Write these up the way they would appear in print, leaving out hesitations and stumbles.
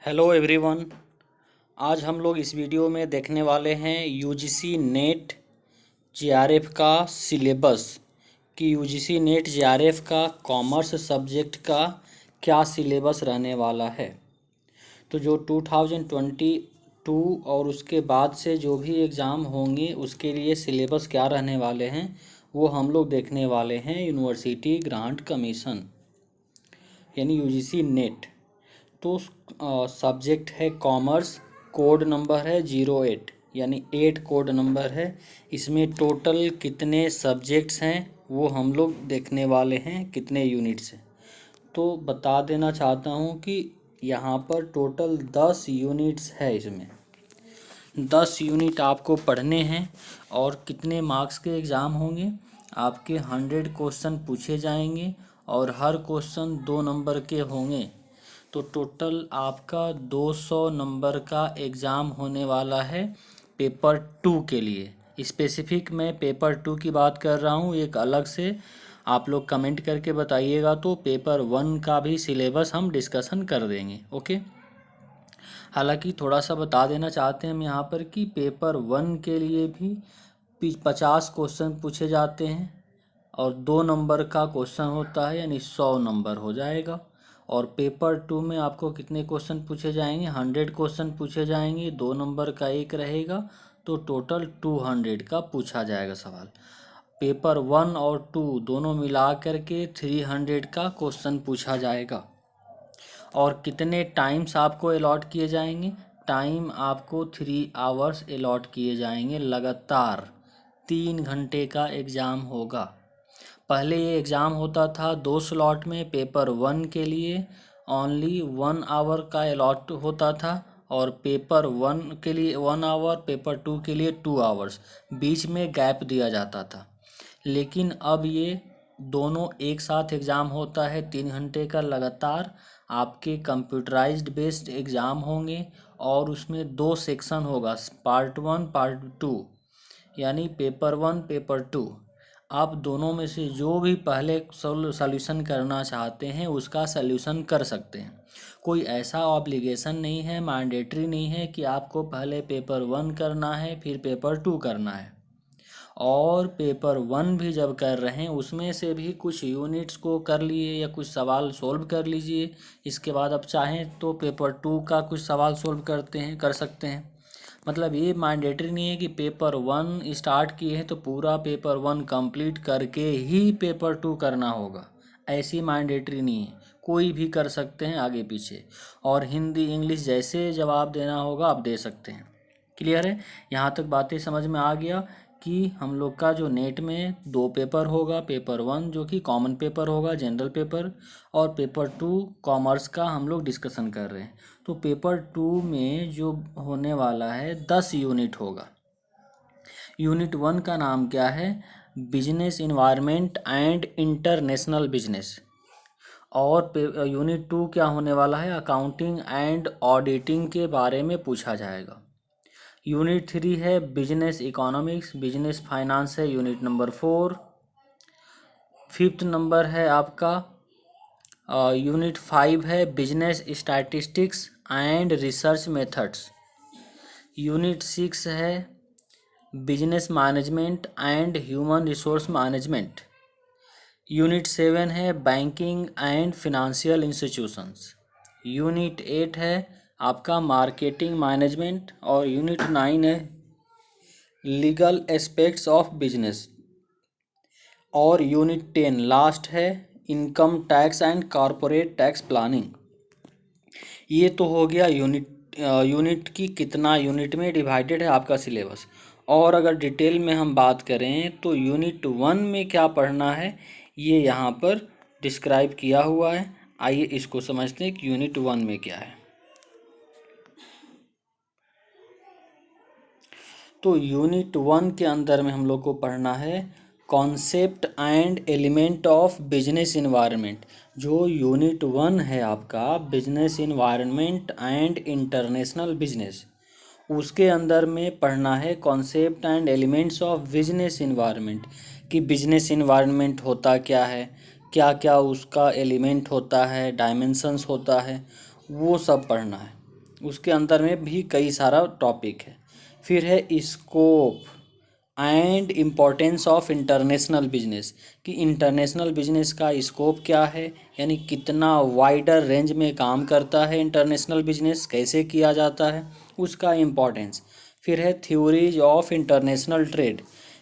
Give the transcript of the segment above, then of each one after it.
Hello everyone. आज हम लोग इस वीडियो में देखने वाले हैं यूजीसी नेट जेआरएफ का सिलेबस कि यूजीसी नेट जेआरएफ का कॉमर्स सब्जेक्ट का क्या सिलेबस रहने वाला है। तो जो 2022 और उसके बाद से जो भी एग्ज़ाम होंगे उसके लिए सिलेबस क्या रहने वाले हैं वो हम लोग देखने वाले हैं। यूनिवर्सिटी ग्रांट कमीशन यानी यूजीसी नेट। तो सब्जेक्ट है कॉमर्स, कोड नंबर है 08 यानी 8 कोड नंबर है। इसमें टोटल कितने सब्जेक्ट्स हैं वो हम लोग देखने वाले हैं, कितने यूनिट्स हैं। तो बता देना चाहता हूँ कि यहाँ पर टोटल 10 यूनिट्स है। इसमें 10 यूनिट आपको पढ़ने हैं और कितने मार्क्स के एग्ज़ाम होंगे। आपके 100 क्वेश्चन पूछे जाएंगे और हर क्वेश्चन 2 नंबर के होंगे। तो टोटल आपका 200 नंबर का एग्ज़ाम होने वाला है पेपर 2 के लिए। स्पेसिफिक मैं पेपर 2 की बात कर रहा हूँ, एक अलग से आप लोग कमेंट करके बताइएगा तो पेपर 1 का भी सिलेबस हम डिस्कशन कर देंगे। ओके। हालांकि थोड़ा सा बता देना चाहते हैं हम यहाँ पर कि पेपर 1 के लिए भी 50 क्वेश्चन पूछे जाते हैं और 2 नंबर का क्वेश्चन होता है यानी 100 नंबर हो जाएगा। और पेपर 2 में आपको कितने क्वेश्चन पूछे जाएंगे, 100 क्वेश्चन पूछे जाएंगे, 2 नंबर का एक रहेगा, तो टोटल 200 का पूछा जाएगा सवाल। पेपर 1 और 2 दोनों मिला करके 300 का क्वेश्चन पूछा जाएगा। और कितने टाइम्स आपको अलॉट किए जाएंगे, टाइम आपको 3 आवर्स अलॉट किए जाएंगे। लगातार 3 घंटे का एग्ज़ाम होगा। पहले ये एग्ज़ाम होता था 2 स्लॉट में। पेपर 1 के लिए ओनली 1 आवर का अलॉट होता था और पेपर 1 के लिए 1 आवर, पेपर 2 के लिए 2 आवर्स, बीच में गैप दिया जाता था। लेकिन अब ये दोनों एक साथ एग्ज़ाम होता है 3 घंटे का लगातार। आपके कंप्यूटराइज्ड बेस्ड एग्ज़ाम होंगे और उसमें 2 सेक्शन होगा, पार्ट 1 पार्ट 2 यानी पेपर 1 पेपर 2। आप दोनों में से जो भी पहले सॉल्यूशन करना चाहते हैं उसका सॉल्यूशन कर सकते हैं। कोई ऐसा ऑब्लिगेशन नहीं है, मैंडेटरी नहीं है कि आपको पहले पेपर 1 करना है फिर पेपर 2 करना है। और पेपर 1 भी जब कर रहे हैं उसमें से भी कुछ यूनिट्स को कर लिए या कुछ सवाल सोल्व कर लीजिए। इसके बाद आप चाहें तो पेपर 2 का कुछ सवाल सोल्व कर सकते हैं। मतलब ये मैंडेटरी नहीं है कि पेपर 1 स्टार्ट किए हैं तो पूरा पेपर 1 कंप्लीट करके ही पेपर 2 करना होगा। ऐसी मैंडेटरी नहीं है, कोई भी कर सकते हैं आगे पीछे। और हिंदी इंग्लिश जैसे जवाब देना होगा आप दे सकते हैं। क्लियर है? यहाँ तक बातें समझ में आ गया कि हम लोग का जो नेट में 2 पेपर होगा। पेपर 1 जो कि कॉमन पेपर होगा, जनरल पेपर, और पेपर 2 कॉमर्स का हम लोग डिस्कशन कर रहे हैं। तो पेपर 2 में जो होने वाला है 10 यूनिट होगा। यूनिट 1 का नाम क्या है, business environment and international business. और यूनिट 2 क्या होने वाला है, अकाउंटिंग एंड ऑडिटिंग के बारे में पूछा जाएगा। यूनिट 3 है बिजनेस इकोनॉमिक्स, बिजनेस फाइनेंस है यूनिट नंबर 4। 5th नंबर है आपका यूनिट 5 है business statistics and research methods. Unit 6 है business management and human resource management. Unit 7 है banking and financial institutions. Unit 8 है आपका मार्केटिंग मैनेजमेंट। और यूनिट 9 है लीगल एस्पेक्ट्स ऑफ बिजनेस। और यूनिट 10 लास्ट है income tax and corporate tax planning. ये तो हो गया यूनिट की कितना यूनिट में डिवाइडेड है आपका सिलेबस। और अगर डिटेल में हम बात करें तो यूनिट 1 में क्या पढ़ना है ये यहाँ पर डिस्क्राइब किया हुआ है। आइए इसको समझते हैं कि यूनिट 1 में क्या है। तो यूनिट 1 के अंदर में हम लोग को पढ़ना है concept and element of business environment. जो यूनिट 1 है आपका business environment and international business, उसके अंदर में पढ़ना है concept and elements of business environment कि बिजनेस इन्वायरमेंट होता क्या है, क्या क्या उसका एलिमेंट होता है, डायमेंशंस होता है, वो सब पढ़ना है। उसके अंदर में भी कई सारा टॉपिक है। फिर है scope and importance of international business, कि इंटरनेशनल बिजनेस का स्कोप क्या है, यानी कितना वाइडर रेंज में काम करता है इंटरनेशनल बिजनेस, कैसे किया जाता है, उसका इम्पोर्टेंस। फिर है theories of international trade,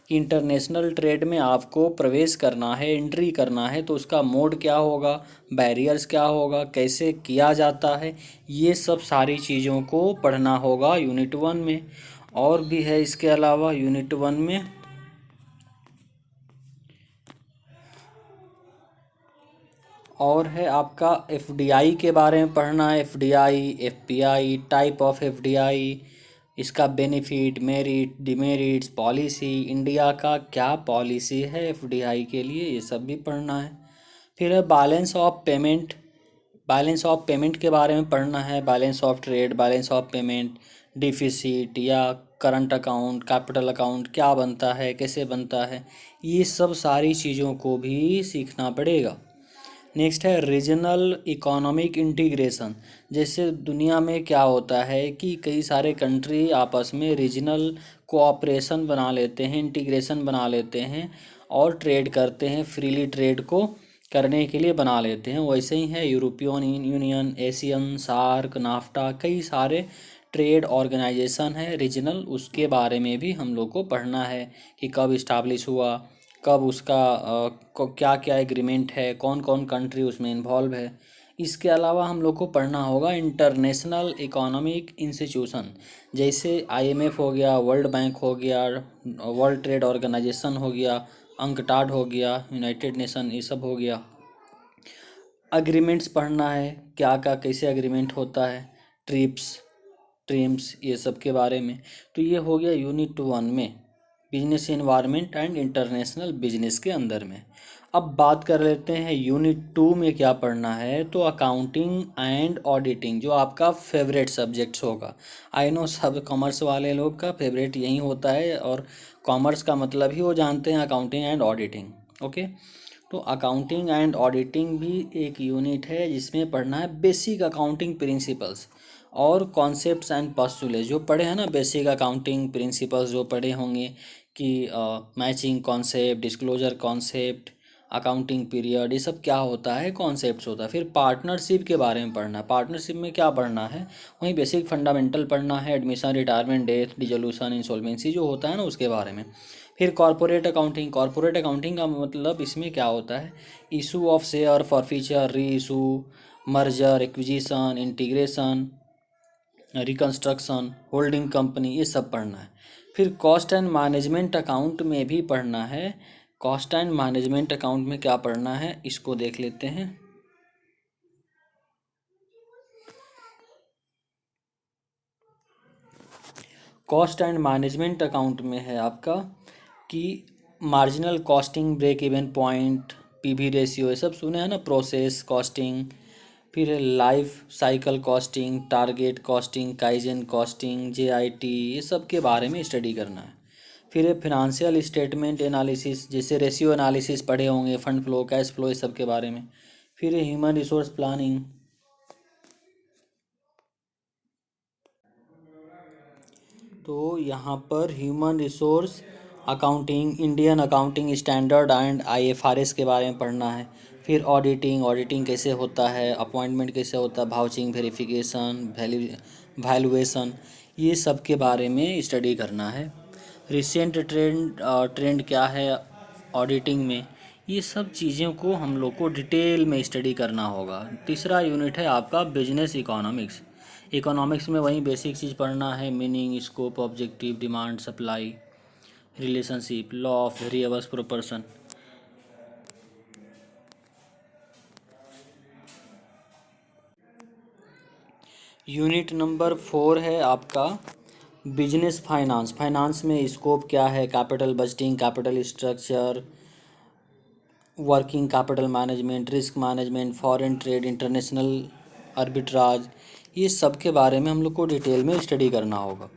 international trade में आपको प्रवेश करना है, एंट्री करना है, तो उसका मोड क्या होगा, बैरियर्स क्या होगा, कैसे किया जाता है, ये सब सारी चीज़ों को पढ़ना होगा यूनिट 1 में। और भी है इसके अलावा यूनिट 1 में, और है आपका एफडीआई के बारे में पढ़ना है, FDI, FPI, type of FDI, इसका benefit, merit, demerits, policy, India का क्या पॉलिसी है एफडीआई के लिए, ये सब भी पढ़ना है। फिर है balance of payment, balance of payment के बारे में पढ़ना है, balance of trade, balance of payment, deficit या करंट अकाउंट, कैपिटल अकाउंट क्या बनता है, कैसे बनता है, ये सब सारी चीज़ों को भी सीखना पड़ेगा। नेक्स्ट है रीजनल इकोनॉमिक इंटीग्रेशन, जैसे दुनिया में क्या होता है कि कई सारे कंट्री आपस में रीजनल कोऑपरेशन बना लेते हैं, इंटीग्रेशन बना लेते हैं और ट्रेड करते हैं, फ्रीली ट्रेड को करने के लिए बना लेते हैं। वैसे ही है European Union, Asian, SAARC, NAFTA, कई सारे ट्रेड ऑर्गेनाइजेशन है रीजनल, उसके बारे में भी हम लोग को पढ़ना है कि कब इस्टाब्लिश हुआ, कब उसका क्या क्या एग्रीमेंट है, कौन कौन कंट्री उसमें इन्वॉल्व है। इसके अलावा हम लोग को पढ़ना होगा इंटरनेशनल इकोनॉमिक इंस्टीट्यूशन, जैसे आईएमएफ हो गया, वर्ल्ड बैंक हो गया, वर्ल्ड ट्रेड ऑर्गेनाइजेशन हो गया, अंकटाड हो गया, यूनाइटेड नेशन, ये सब हो गया। अग्रीमेंट्स पढ़ना है, क्या क्या कैसे अग्रीमेंट होता है, ट्रिप्स, ट्रिम्स, ये सब के बारे में। तो ये हो गया यूनिट 1 में, business environment and international business के अंदर में। अब बात कर लेते हैं यूनिट 2 में क्या पढ़ना है, तो अकाउंटिंग एंड ऑडिटिंग, जो आपका फेवरेट सब्जेक्ट्स होगा। आई नो सब कॉमर्स वाले लोग का फेवरेट यही होता है, और कॉमर्स का मतलब ही वो जानते हैं अकाउंटिंग एंड ऑडिटिंग। ओके, तो अकाउंटिंग एंड ऑडिटिंग भी एक यूनिट है जिसमें पढ़ना है बेसिक अकाउंटिंग प्रिंसिपल्स और कॉन्सेप्ट्स एंड पोस्टुलेट, जो पढ़े हैं ना बेसिक अकाउंटिंग प्रिंसिपल्स जो पढ़े होंगे कि matching concept, disclosure concept, accounting period, ये सब क्या होता है, कॉन्सेप्ट्स होता है। फिर पार्टनरशिप के बारे में पढ़ना है, पार्टनरशिप में क्या पढ़ना है, वहीं बेसिक फंडामेंटल पढ़ना है, admission, retirement, death, dissolution, insolvency जो होता है ना उसके बारे में। फिर कॉर्पोरेट अकाउंटिंग, कॉर्पोरेट अकाउंटिंग का मतलब इसमें क्या होता है, इशू ऑफ शेयर, फॉरफीचर, री issue, merger, acquisition, integration, reconstruction, holding company, ये सब पढ़ना है। फिर कॉस्ट एंड मैनेजमेंट अकाउंट में भी पढ़ना है, कॉस्ट एंड मैनेजमेंट अकाउंट में क्या पढ़ना है इसको देख लेते हैं। कॉस्ट एंड मैनेजमेंट अकाउंट में है आपका कि marginal costing, break even point, PV ratio, ये सब सुने हैं ना, प्रोसेस कॉस्टिंग। फिर है life cycle costing, target costing, kaizen costing, JIT, ये सब के बारे में स्टडी करना है। फिर है फिनेंशियल स्टेटमेंट एनालिसिस, जैसे रेशियो एनालिसिस पढ़े होंगे, फंड फ्लो, कैश फ्लो, ये सब के बारे में। फिर है ह्यूमन रिसोर्स प्लानिंग, तो यहाँ पर human resource accounting, Indian accounting standard and IFRS के बारे में पढ़ना है। फिर ऑडिटिंग, ऑडिटिंग कैसे होता है, अपॉइंटमेंट कैसे होता है, भाउचिंग, वेरिफिकेशन, वैल्यूएशन, ये सब के बारे में स्टडी करना है। रिसेंट ट्रेंड क्या है ऑडिटिंग में, ये सब चीज़ों को हम लोग को डिटेल में स्टडी करना होगा। तीसरा यूनिट है आपका बिजनेस इकोनॉमिक्स, इकोनॉमिक्स में वही बेसिक चीज़ पढ़ना है, meaning, scope, objective, demand, supply, relationship, law of variables, proportion. Unit number 4 है आपका बिजनेस फाइनेंस, फाइनेंस में स्कोप क्या है, capital budgeting, capital structure, working capital management, risk management, foreign trade, international arbitrage, ये सब के बारे में हम लोग को डिटेल में स्टडी करना होगा।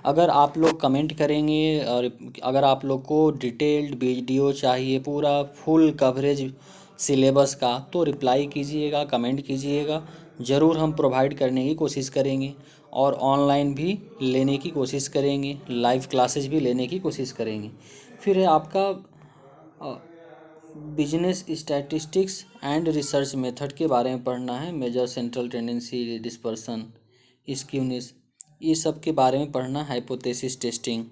अगर आप लोग कमेंट करेंगे और अगर आप लोग को डिटेल्ड वीडियो चाहिए, पूरा फुल कवरेज सिलेबस का, तो रिप्लाई कीजिएगा, कमेंट कीजिएगा, ज़रूर हम प्रोवाइड करने की कोशिश करेंगे और ऑनलाइन भी लेने की कोशिश करेंगे, लाइव क्लासेस भी लेने की कोशिश करेंगे। फिर है आपका business statistics and research method के बारे में पढ़ना है। Measure central tendency, dispersion, skewness, ये सब के बारे में पढ़ना, हाइपोथेसिस टेस्टिंग।